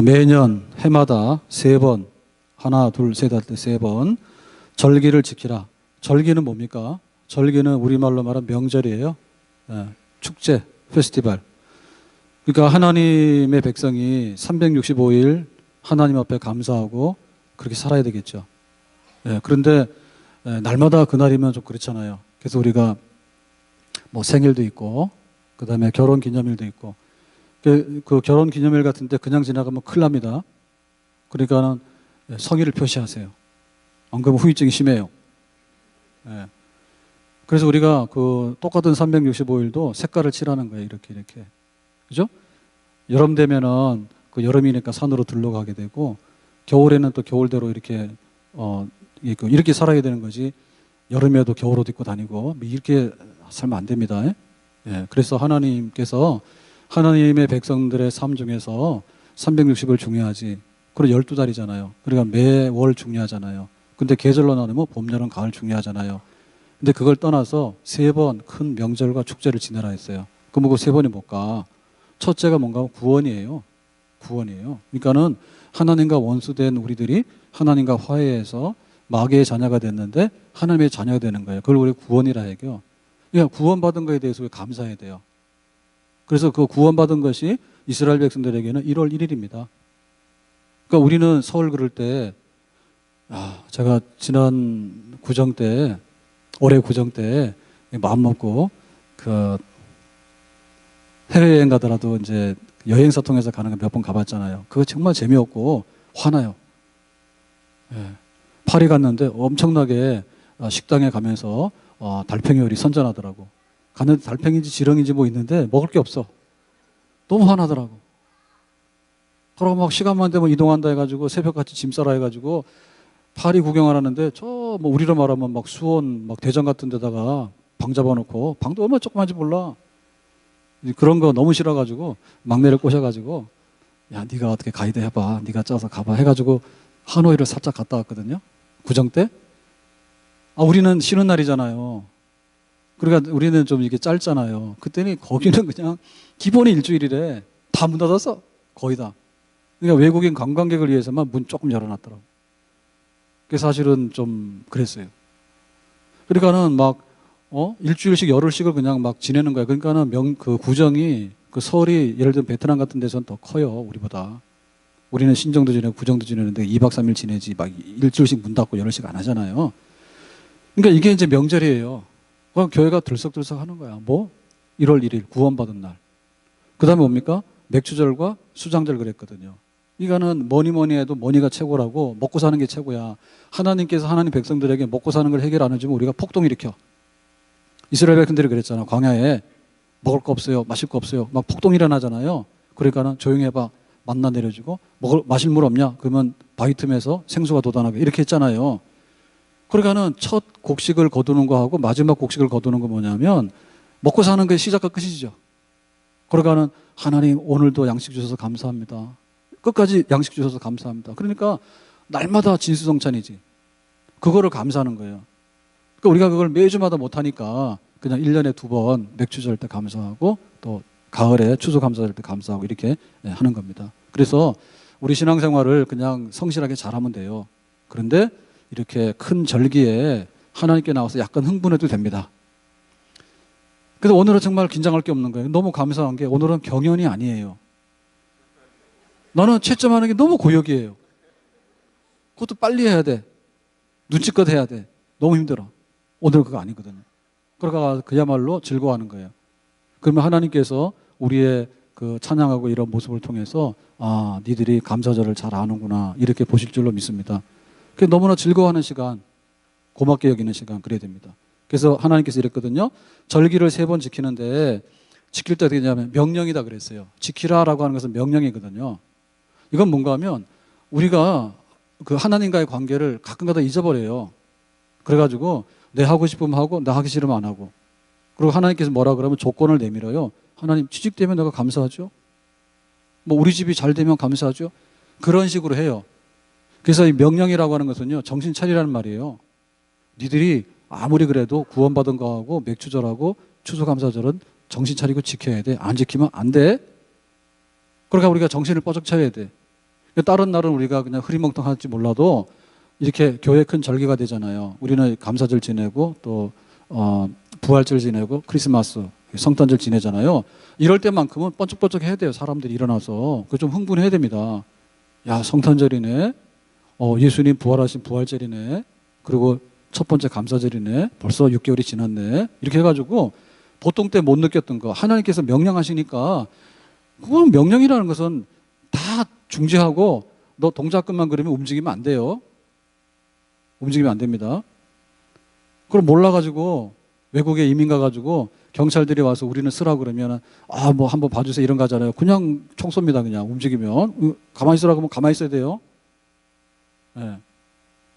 매년 해마다 3번, 하나, 둘, 셋 할 때 3번 절기를 지키라. 절기는 뭡니까? 절기는 우리말로 말하면 명절이에요. 축제, 페스티벌. 그러니까 하나님의 백성이 365일 하나님 앞에 감사하고 그렇게 살아야 되겠죠. 그런데 날마다 그날이면 좀 그렇잖아요. 그래서 우리가 뭐 생일도 있고 그 다음에 결혼 기념일도 있고 그 결혼 기념일 같은데 그냥 지나가면 큰일 납니다. 그러니까는 성의를 표시하세요. 안 그러면 후유증이 심해요. 그래서 우리가 그 똑같은 365일도 색깔을 칠하는 거예요. 이렇게. 그죠? 여름 되면은 그 여름이니까 산으로 들러가게 되고 겨울에는 또 겨울대로 이렇게 이렇게 살아야 되는 거지. 여름에도 겨울옷 입고 다니고 이렇게 살면 안 됩니다. 그래서 하나님께서 하나님의 백성들의 삶 중에서 360을 중요하지. 그리고 12달이잖아요. 그러니까 매월 중요하잖아요. 근데 계절로 나누면 봄, 여름, 가을 중요하잖아요. 근데 그걸 떠나서 3번 큰 명절과 축제를 지내라 했어요. 그럼 그 3번이 뭘까? 첫째가 뭔가 구원이에요. 구원이에요. 그러니까는 하나님과 원수된 우리들이 하나님과 화해해서 마귀의 자녀가 됐는데 하나님의 자녀가 되는 거예요. 그걸 우리 구원이라 해요. 그러니까 구원받은 거에 대해서 우리 감사해야 돼요. 그래서 그 구원받은 것이 이스라엘 백성들에게는 1월 1일입니다. 그러니까 우리는 설 그럴 때, 제가 지난 구정 때, 올해 구정 때 마음 먹고 그 해외여행 가더라도 이제 여행사 통해서 가는 거 몇 번 가봤잖아요. 그거 정말 재미없고 화나요. 파리 갔는데 엄청나게 식당에 가면서 달팽이 요리 선전하더라고. 갔는데 달팽이인지 지렁인지 뭐 있는데 먹을 게 없어. 너무 화나더라고. 그러고 막 시간만 되면 이동한다 해가지고 새벽같이 짐 싸라 해가지고 파리 구경하라는데 저 뭐 우리로 말하면 막 수원 막 대전 같은 데다가 방 잡아놓고 방도 얼마나 조그만지 몰라. 그런 거 너무 싫어가지고 막내를 꼬셔가지고 야 네가 어떻게 가이드 해봐. 네가 짜서 가봐 해가지고 하노이를 살짝 갔다 왔거든요. 구정 때. 우리는 쉬는 날이잖아요. 그러니까 우리는 좀 이게 짧잖아요. 그때는 거기는 그냥 기본이 일주일이래. 다 문 닫았어. 거의 다. 그러니까 외국인 관광객을 위해서만 문 조금 열어놨더라고. 그게 사실은 좀 그랬어요. 그러니까는 막 일주일씩 열흘씩을 그냥 막 지내는 거야. 그러니까는 그 구정이 그 설이 예를 들면 베트남 같은 데서는 더 커요. 우리보다. 우리는 신정도 지내고 구정도 지내는데 2박 3일 지내지 막 일주일씩 문 닫고 열흘씩 안 하잖아요. 그러니까 이게 이제 명절이에요. 그럼 교회가 들썩들썩 하는 거야. 뭐? 1월 1일 구원받은 날. 그 다음에 뭡니까? 맥주절과 수장절 그랬거든요. 이거는 뭐니 해도 뭐니가 최고라고 먹고 사는 게 최고야. 하나님께서 하나님 백성들에게 먹고 사는 걸 해결 안 해주면 우리가 폭동 일으켜. 이스라엘 백성들이 그랬잖아. 광야에 먹을 거 없어요. 마실 거 없어요. 막 폭동 일어나잖아요. 그러니까는 조용히 해봐. 만나 내려주고 마실 물 없냐? 그러면 바위 틈에서 생수가 돋아나게 이렇게 했잖아요. 그러니까는 첫 곡식을 거두는 거하고 마지막 곡식을 거두는 거 뭐냐면 먹고 사는 게 시작과 끝이죠. 그러니까는 하나님 오늘도 양식 주셔서 감사합니다. 끝까지 양식 주셔서 감사합니다. 그러니까 날마다 진수성찬이지. 그거를 감사하는 거예요. 그러니까 우리가 그걸 매주마다 못하니까 그냥 1년에 2번 맥주절 때 감사하고 또 가을에 추수감사절 때 감사하고 이렇게 하는 겁니다. 그래서 우리 신앙생활을 그냥 성실하게 잘하면 돼요. 그런데 이렇게 큰 절기에 하나님께 나와서 약간 흥분해도 됩니다. 그래서 오늘은 정말 긴장할 게 없는 거예요. 너무 감사한 게 오늘은 경연이 아니에요. 나는 채점하는 게 너무 고역이에요. 그것도 빨리 해야 돼. 눈치껏 해야 돼. 너무 힘들어. 오늘은 그거 아니거든요. 그러니까 그야말로 즐거워하는 거예요. 그러면 하나님께서 우리의 그 찬양하고 이런 모습을 통해서 니들이 감사절을 잘 아는구나 이렇게 보실 줄로 믿습니다. 그게 너무나 즐거워하는 시간, 고맙게 여기는 시간 그래야 됩니다. 그래서 하나님께서 이랬거든요. 절기를 3번 지키는데 지킬 때 어떻게 되냐면 명령이다 그랬어요. 지키라라고 하는 것은 명령이거든요. 이건 뭔가 하면 우리가 그 하나님과의 관계를 가끔가다 잊어버려요. 그래가지고 내 하고 싶으면 하고 나 하기 싫으면 안 하고 그리고 하나님께서 뭐라 그러면 조건을 내밀어요. 하나님 취직되면 내가 감사하죠. 뭐 우리 집이 잘 되면 감사하죠. 그런 식으로 해요. 그래서 이 명령이라고 하는 것은요. 정신 차리라는 말이에요. 니들이 아무리 그래도 구원받은 거하고 맥주절하고 추수감사절은 정신 차리고 지켜야 돼. 안 지키면 안 돼. 그러니까 우리가 정신을 뻐쩍 차려야 돼. 다른 날은 우리가 그냥 흐리멍텅할지 몰라도 이렇게 교회 큰 절기가 되잖아요. 우리는 감사절 지내고 또 부활절 지내고 크리스마스, 성탄절 지내잖아요. 이럴 때만큼은 번쩍번쩍 해야 돼요. 사람들이 일어나서. 그 좀 흥분해야 됩니다. 야, 성탄절이네. 예수님 부활하신 부활절이네. 그리고 첫 번째 감사절이네. 벌써 6개월이 지났네. 이렇게 해가지고 보통 때 못 느꼈던 거 하나님께서 명령하시니까, 그건 명령이라는 것은 다 중지하고 너 동작끝만 그러면 움직이면 안 돼요. 움직이면 안 됩니다. 그럼 몰라가지고 외국에 이민 가가지고 경찰들이 와서 우리는 쓰라고 그러면 뭐 한번 봐주세요 이런 거 하잖아요. 그냥 총 쏩니다. 그냥 움직이면. 가만히 있으라고 하면 가만히 있어야 돼요. 네.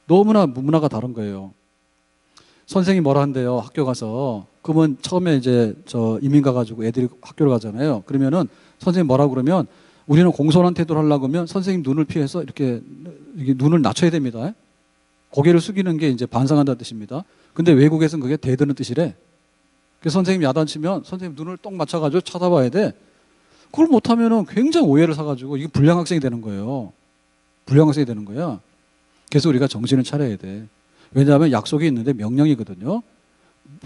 너무나 문화가 다른 거예요. 선생님이 뭐라 한대요. 학교 가서. 그러면 처음에 이제 이민 가가지고 애들이 학교를 가잖아요. 그러면은 선생님 뭐라고 그러면 우리는 공손한 태도를 하려고 하면 선생님 눈을 피해서 이렇게 눈을 낮춰야 됩니다. 고개를 숙이는 게 이제 반성한다는 뜻입니다. 근데 외국에서는 그게 대드는 뜻이래. 그래서 선생님 야단치면 선생님 눈을 똥 맞춰가지고 쳐다봐야 돼. 그걸 못하면은 굉장히 오해를 사가지고 이게 불량 학생이 되는 거예요. 불량 학생이 되는 거야. 그래서 우리가 정신을 차려야 돼. 왜냐하면 약속이 있는데 명령이거든요.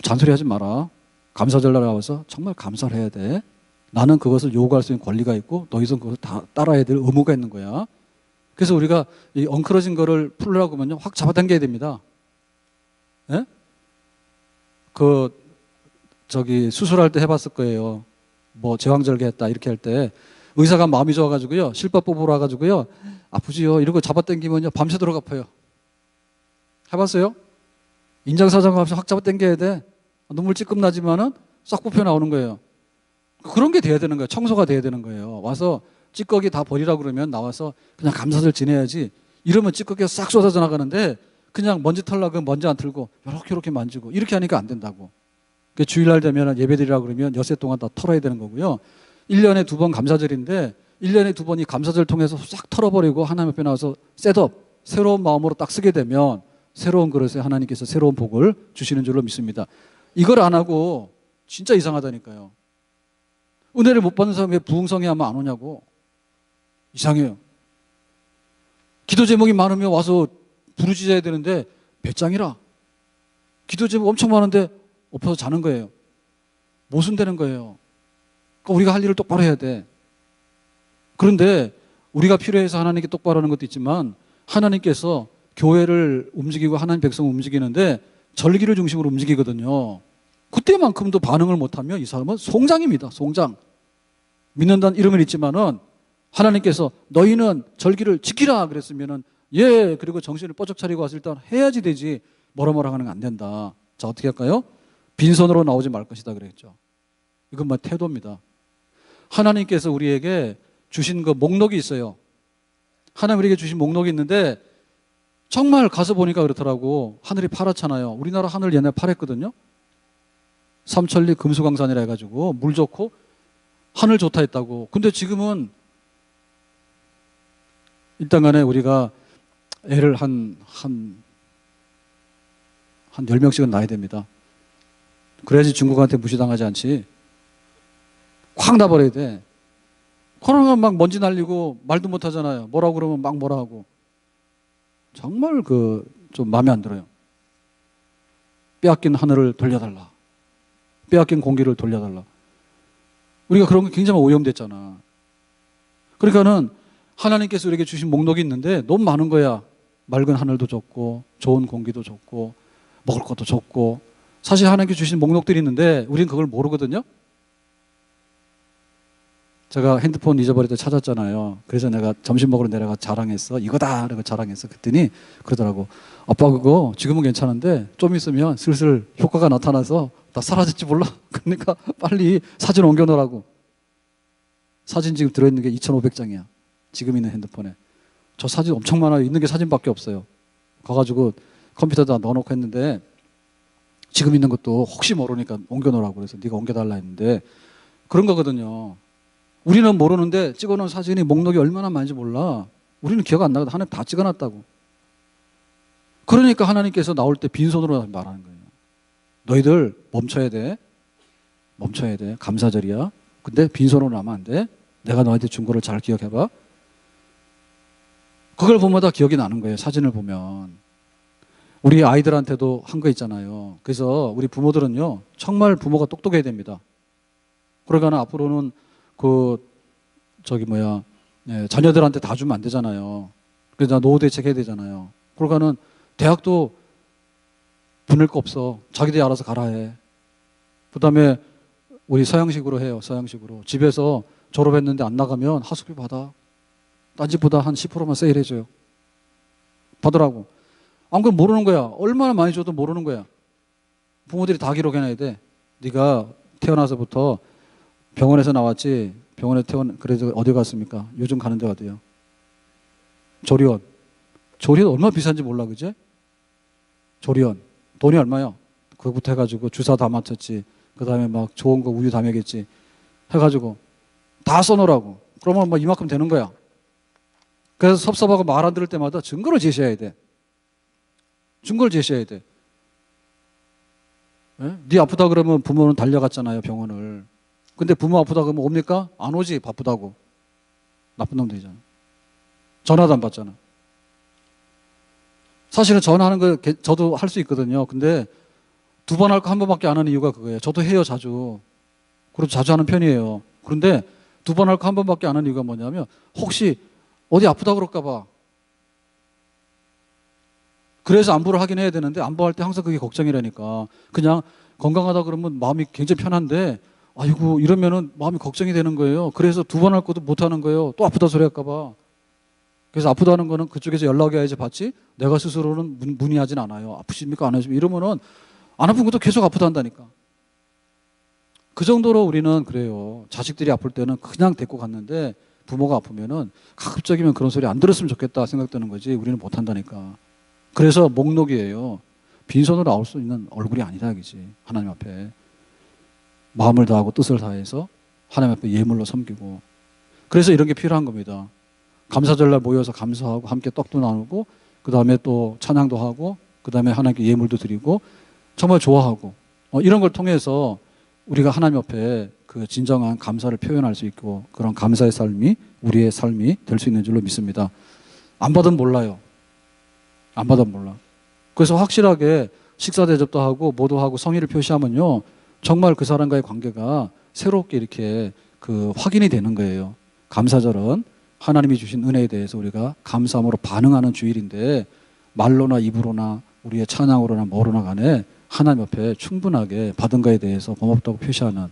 잔소리 하지 마라. 감사절 날 나와서 정말 감사를 해야 돼. 나는 그것을 요구할 수 있는 권리가 있고 너희는 그것을 다 따라야 될 의무가 있는 거야. 그래서 우리가 이 엉클어진 거를 풀려고 하면요, 확 잡아당겨야 됩니다. 예? 수술할 때 해봤을 거예요. 뭐 제왕절개 했다 이렇게 할 때 의사가 마음이 좋아가지고요, 실밥 뽑으러 와가지고요, 아프지요 이러고 잡아당기면요 밤새도록 아파요. 해봤어요? 인장사정 없이 확 잡아당겨야 돼. 눈물 찔끔 나지만은 싹 뽑혀 나오는 거예요. 그런 게 돼야 되는 거예요. 청소가 돼야 되는 거예요. 와서 찌꺼기 다 버리라 그러면 나와서 그냥 감사절 지내야지. 이러면 찌꺼기가 싹 쏟아져 나가는데 그냥 먼지 털라고 먼지 안 틀고 이렇게 만지고 이렇게 하니까 안 된다고. 주일날 되면 예배드리라 그러면 엿새 동안 다 털어야 되는 거고요. 1년에 2번 감사절인데 1년에 2번 이 감사절 통해서 싹 털어버리고 하나님 앞에 나와서 셋업, 새로운 마음으로 딱 쓰게 되면 새로운 그릇에 하나님께서 새로운 복을 주시는 줄로 믿습니다. 이걸 안 하고 진짜 이상하다니까요. 은혜를 못 받는 사람이 왜 부흥성에 하면 안 오냐고. 이상해요. 기도 제목이 많으면 와서 부르짖어야 되는데 배짱이라. 기도 제목 엄청 많은데 엎어서 자는 거예요. 모순되는 거예요. 그러니까 우리가 할 일을 똑바로 해야 돼. 그런데 우리가 필요해서 하나님께 똑바로 하는 것도 있지만 하나님께서 교회를 움직이고 하나님 백성을 움직이는데 절기를 중심으로 움직이거든요. 그때만큼도 반응을 못하면 이 사람은 송장입니다. 송장. 믿는다는 이름은 있지만은 하나님께서 너희는 절기를 지키라 그랬으면은 예, 그리고 정신을 뻐쩍 차리고 와서 일단 해야지 되지 뭐라 하는 건 안 된다. 자, 어떻게 할까요? 빈손으로 나오지 말 것이다 그랬죠. 이건 뭐 태도입니다. 하나님께서 우리에게 주신 그 목록이 있어요. 하나님 우리에게 주신 목록이 있는데 정말 가서 보니까 그렇더라고. 하늘이 파랗잖아요. 우리나라 하늘 옛날에 파랬거든요. 삼천리 금수강산이라 해가지고 물 좋고 하늘 좋다 했다고. 근데 지금은 일단 간에 우리가 애를 한 10명씩은 낳아야 됩니다. 그래야지 중국한테 무시당하지 않지. 확 나버려야 돼. 코로나가 막 먼지 날리고 말도 못 하잖아요. 뭐라고 그러면 막 뭐라 하고. 정말 좀 마음에 안 들어요. 빼앗긴 하늘을 돌려달라. 빼앗긴 공기를 돌려달라. 우리가 그런 게 굉장히 오염됐잖아. 그러니까는 하나님께서 우리에게 주신 목록이 있는데 너무 많은 거야. 맑은 하늘도 좋고 좋은 공기도 좋고 먹을 것도 좋고. 사실 하나님께 주신 목록들이 있는데 우리는 그걸 모르거든요. 제가 핸드폰 잊어버릴 때 찾았잖아요. 그래서 내가 점심 먹으러 내려가 자랑했어. 이거다! 라고 자랑했어. 그랬더니 그러더라고. 아빠 그거 지금은 괜찮은데 좀 있으면 슬슬 효과가 나타나서 다 사라질지 몰라. 그러니까 빨리 사진 옮겨놓으라고. 사진 지금 들어있는 게 2,500장이야. 지금 있는 핸드폰에. 저 사진 엄청 많아요. 있는 게 사진밖에 없어요. 가가지고 컴퓨터에다 넣어놓고 했는데 지금 있는 것도 혹시 모르니까 옮겨놓으라고 그래서 네가 옮겨달라 했는데 그런 거거든요. 우리는 모르는데 찍어놓은 사진이 목록이 얼마나 많은지 몰라. 우리는 기억 안 나거든. 하나님 다 찍어놨다고. 그러니까 하나님께서 나올 때 빈손으로 말하는 거예요. 너희들 멈춰야 돼. 멈춰야 돼. 감사절이야. 근데 빈손으로 나면 안 돼. 내가 너한테 준 거를 잘 기억해봐. 그걸 보면 다 기억이 나는 거예요. 사진을 보면. 우리 아이들한테도 한 거 있잖아요. 그래서 우리 부모들은요, 정말 부모가 똑똑해야 됩니다. 그러니까 앞으로는 자녀들한테 다 주면 안 되잖아요. 그래서 노후 대책 해야 되잖아요. 그러니까는 대학도 보낼 거 없어. 자기들이 알아서 가라 해. 그 다음에 우리 서양식으로 해요. 서양식으로. 집에서 졸업했는데 안 나가면 하숙비 받아. 딴 집보다 한 10%만 세일해줘요. 받으라고. 안 그럼 모르는 거야. 얼마나 많이 줘도 모르는 거야. 부모들이 다 기록해놔야 돼. 네가 태어나서부터 병원에서 나왔지. 그래서 어디 갔습니까? 요즘 가는 데가 어디요? 조리원. 조리원 얼마나 비싼지 몰라, 그제? 조리원. 돈이 얼마야? 그거부터 해가지고 주사 다 맞췄지. 그 다음에 막 좋은 거 우유 다 먹였지. 해가지고 다 써놓으라고. 그러면 뭐 이만큼 되는 거야. 그래서 섭섭하고 말 안 들을 때마다 증거를 제시해야 돼. 증거를 제시해야 돼. 네 아프다 그러면 부모는 달려갔잖아요, 병원을. 근데 부모 아프다 그러면 옵니까? 안 오지, 바쁘다고. 나쁜 놈들이잖아. 전화도 안 받잖아. 사실은 전화하는 거 저도 할 수 있거든요. 근데 2번 할 거 1번밖에 안 하는 이유가 그거예요. 저도 해요, 자주. 그리고 자주 하는 편이에요. 그런데 2번 할 거 1번밖에 안 하는 이유가 뭐냐면 혹시 어디 아프다 그럴까 봐. 그래서 안부를 확인해야 되는데 안부할 때 항상 그게 걱정이라니까. 그냥 건강하다 그러면 마음이 굉장히 편한데 아이고 이러면은 마음이 걱정이 되는 거예요. 그래서 2번 할 것도 못 하는 거예요. 또 아프다 소리 할까 봐. 그래서 아프다는 거는 그쪽에서 연락이 와야지 받지 내가 스스로는 문의하진 않아요. 아프십니까? 안 하십니까? 이러면은 안 아픈 것도 계속 아프다 한다니까. 그 정도로 우리는 그래요. 자식들이 아플 때는 그냥 데리고 갔는데 부모가 아프면은 가급적이면 그런 소리 안 들었으면 좋겠다 생각되는 거지 우리는 못 한다니까. 그래서 목록이에요. 빈손으로 나올 수 있는 얼굴이 아니다 이거지. 하나님 앞에 마음을 다하고 뜻을 다해서 하나님 앞에 예물로 섬기고. 그래서 이런 게 필요한 겁니다. 감사절날 모여서 감사하고 함께 떡도 나누고 그 다음에 또 찬양도 하고 그 다음에 하나님께 예물도 드리고 정말 좋아하고 이런 걸 통해서 우리가 하나님 앞에 그 진정한 감사를 표현할 수 있고 그런 감사의 삶이 우리의 삶이 될 수 있는 줄로 믿습니다. 안 받으면 몰라요. 안 받으면 몰라. 그래서 확실하게 식사 대접도 하고 뭐도 하고 성의를 표시하면요 정말 그 사람과의 관계가 새롭게 이렇게 그 확인이 되는 거예요. 감사절은 하나님이 주신 은혜에 대해서 우리가 감사함으로 반응하는 주일인데 말로나 입으로나 우리의 찬양으로나 뭐로나 간에 하나님 앞에 충분하게 받은 것에 대해서 고맙다고 표시하는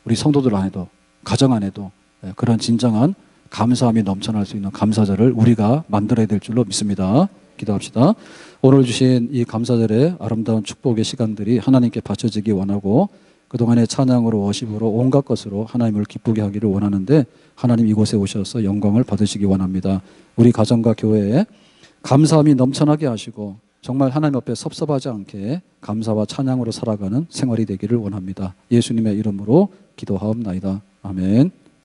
우리 성도들 안에도 가정 안에도 그런 진정한 감사함이 넘쳐날 수 있는 감사절을 우리가 만들어야 될 줄로 믿습니다. 기도합시다. 오늘 주신 이 감사절의 아름다운 축복의 시간들이 하나님께 바쳐지기 원하고 그동안의 찬양으로 워십으로 온갖 것으로 하나님을 기쁘게 하기를 원하는데 하나님 이곳에 오셔서 영광을 받으시기 원합니다. 우리 가정과 교회에 감사함이 넘쳐나게 하시고 정말 하나님 앞에 섭섭하지 않게 감사와 찬양으로 살아가는 생활이 되기를 원합니다. 예수님의 이름으로 기도하옵나이다. 아멘.